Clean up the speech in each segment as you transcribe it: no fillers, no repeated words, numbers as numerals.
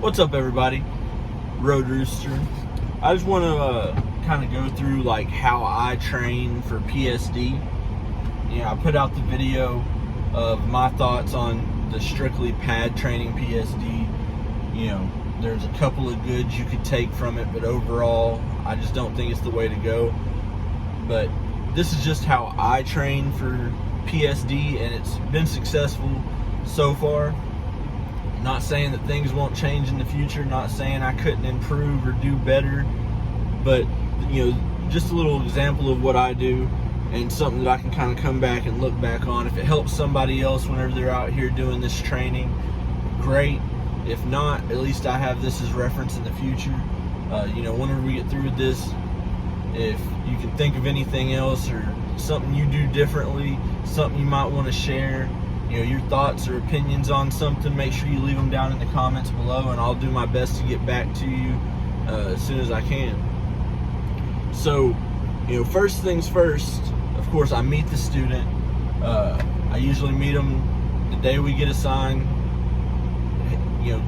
What's up, everybody? Road Rooster. I just want to kind of go through like how I train for PSD. I put out the video of my thoughts on the strictly pad training PSD. There's a couple of goods you could take from it, but overall, I just don't think it's the way to go. But this is just how I train for PSD, and it's been successful so far. Not saying that things won't change in the future, not saying I couldn't improve or do better, but just a little example of what I do and something that I can kind of come back and look back on. If it helps somebody else whenever they're out here doing this training, great. If not, at least I have this as reference in the future. Whenever we get through with this, if you can think of anything else or something you do differently, something you might want to share, your thoughts or opinions on something, make sure you leave them down in the comments below, and I'll do my best to get back to you as soon as I can. So, first things first, of course, I meet the student. I usually meet them the day we get assigned,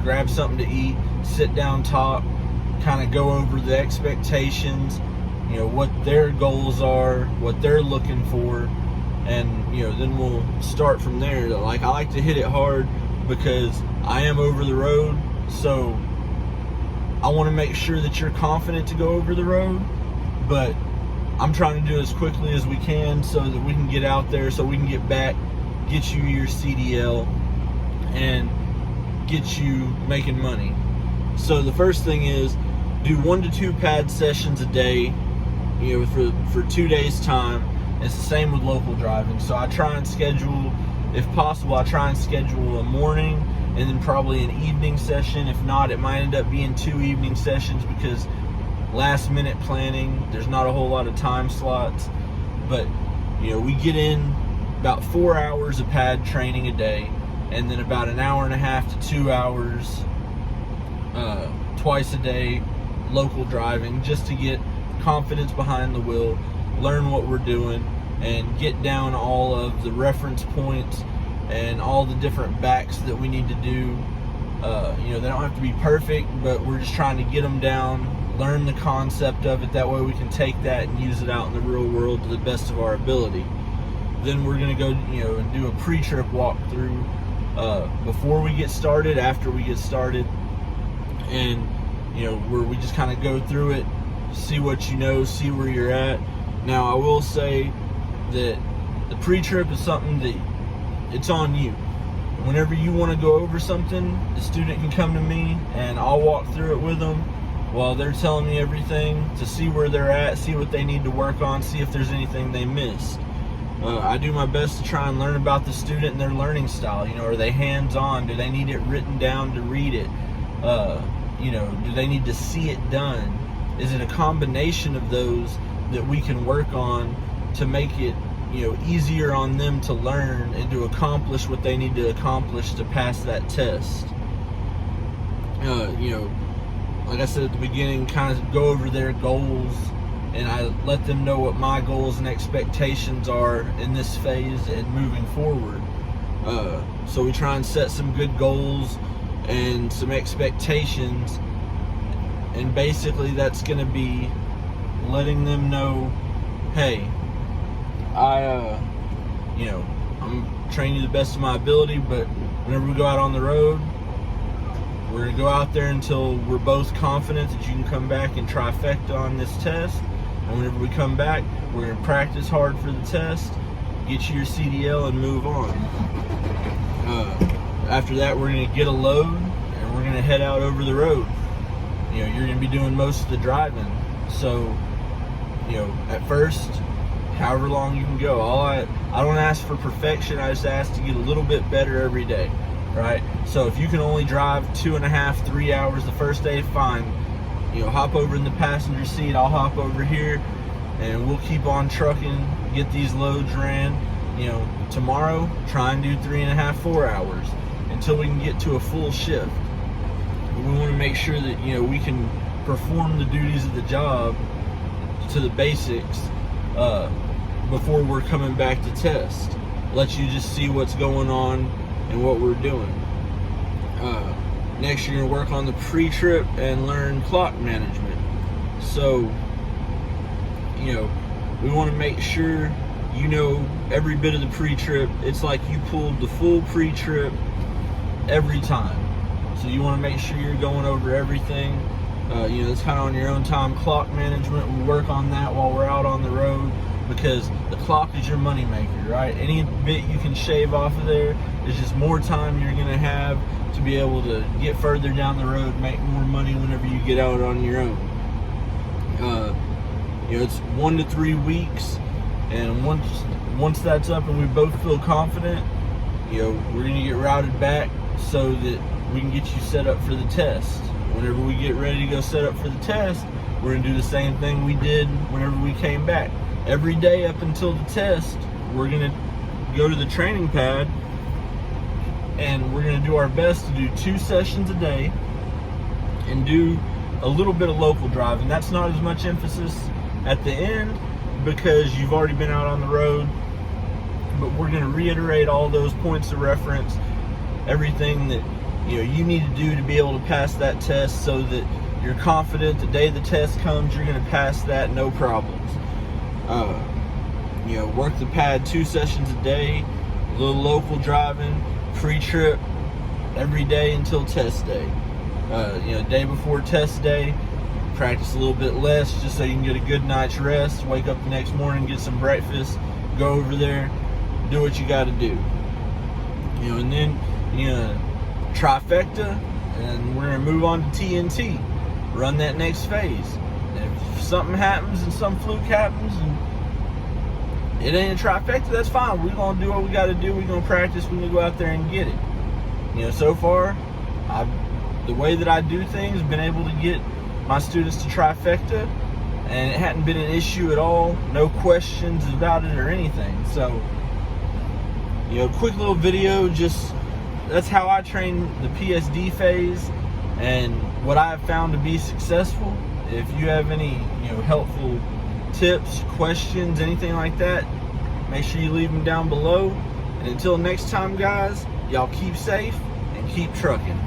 grab something to eat, sit down, talk, kind of go over the expectations, what their goals are, what they're looking for, and then we'll start from there. Like, I like to hit it hard because I am over the road, so I want to make sure that you're confident to go over the road, but I'm trying to do it as quickly as we can so that we can get out there, so we can get back, get you your CDL, and get you making money. So the first thing is, do 1 to 2 pad sessions a day, for 2 days time. It's the same with local driving. So I try and schedule, if possible, I try and schedule a morning and then probably an evening session. If not, it might end up being 2 evening sessions because last minute planning, there's not a whole lot of time slots. But we get in about 4 hours of pad training a day, and then about an hour and a half to 2 hours twice a day local driving, just to get confidence behind the wheel, learn what we're doing, and get down all of the reference points and all the different backs that we need to do. They don't have to be perfect, but we're just trying to get them down, learn the concept of it. That way we can take that and use it out in the real world to the best of our ability. Then we're going to go and do a pre-trip walkthrough before we get started, after we get started, and where we just kind of go through it, see what you know, see where you're at. Now, I will say that the pre-trip is something that it's on you. Whenever you want to go over something, the student can come to me and I'll walk through it with them while they're telling me everything, to see where they're at, see what they need to work on, see if there's anything they missed. I do my best to try and learn about the student and their learning style. Are they hands-on? Do they need it written down to read it? Do they need to see it done? Is it a combination of those that we can work on to make it easier on them to learn and to accomplish what they need to accomplish to pass that test? Like I said at the beginning, kind of go over their goals, and I let them know what my goals and expectations are in this phase and moving forward. So we try and set some good goals and some expectations, and basically that's going to be letting them know, hey, I'm training you the best of my ability, but whenever we go out on the road, we're going to go out there until we're both confident that you can come back and trifecta on this test. And whenever we come back, we're going to practice hard for the test, get you your CDL, and move on. After that, we're going to get a load, and we're going to head out over the road. You're going to be doing most of the driving. So, at first, however long you can go. I don't ask for perfection. I just ask to get a little bit better every day, right? So if you can only drive 2.5, 3 hours the first day, fine. Hop over in the passenger seat. I'll hop over here, and we'll keep on trucking, get these loads ran. Tomorrow, try and do 3.5, 4 hours until we can get to a full shift. We want to make sure that we can perform the duties of the job to the basics before we're coming back to test. Let you just see what's going on and what we're doing. Next, you're gonna work on the pre-trip and learn clock management. So, we want to make sure you know every bit of the pre-trip. It's like you pulled the full pre-trip every time. So you want to make sure you're going over everything. It's kind of on your own time. Clock management, we work on that while we're out on the road, because the clock is your money maker, right? Any bit you can shave off of there is just more time you're going to have to be able to get further down the road, make more money whenever you get out on your own. It's 1 to 3 weeks, and once that's up and we both feel confident, we're going to get routed back so that we can get you set up for the test. Whenever we get ready to go set up for the test, we're going to do the same thing we did whenever we came back. Every day up until the test, we're going to go to the training pad, and we're going to do our best to do 2 sessions a day and do a little bit of local driving. That's not as much emphasis at the end because you've already been out on the road, but we're going to reiterate all those points of reference, everything that you need to do to be able to pass that test, so that you're confident the day the test comes you're going to pass that no problems. Work the pad 2 sessions a day, a little local driving, pre-trip every day until test day. Day before test day, practice a little bit less just so you can get a good night's rest. Wake up the next morning, get some breakfast, go over there, do what you got to do. And then trifecta, and we're gonna move on to TNT. Run that next phase. And if something happens and some fluke happens and it ain't a trifecta, that's fine. We're gonna do what we got to do. We're gonna practice. We're gonna go out there and get it. So far, the way that I do things, been able to get my students to trifecta, and it hadn't been an issue at all. No questions about it or anything. So, quick little video, just that's how I train the PSD phase and what I have found to be successful. If you have any helpful tips, questions, anything like that, make sure you leave them down below. And until next time, guys, y'all keep safe and keep trucking.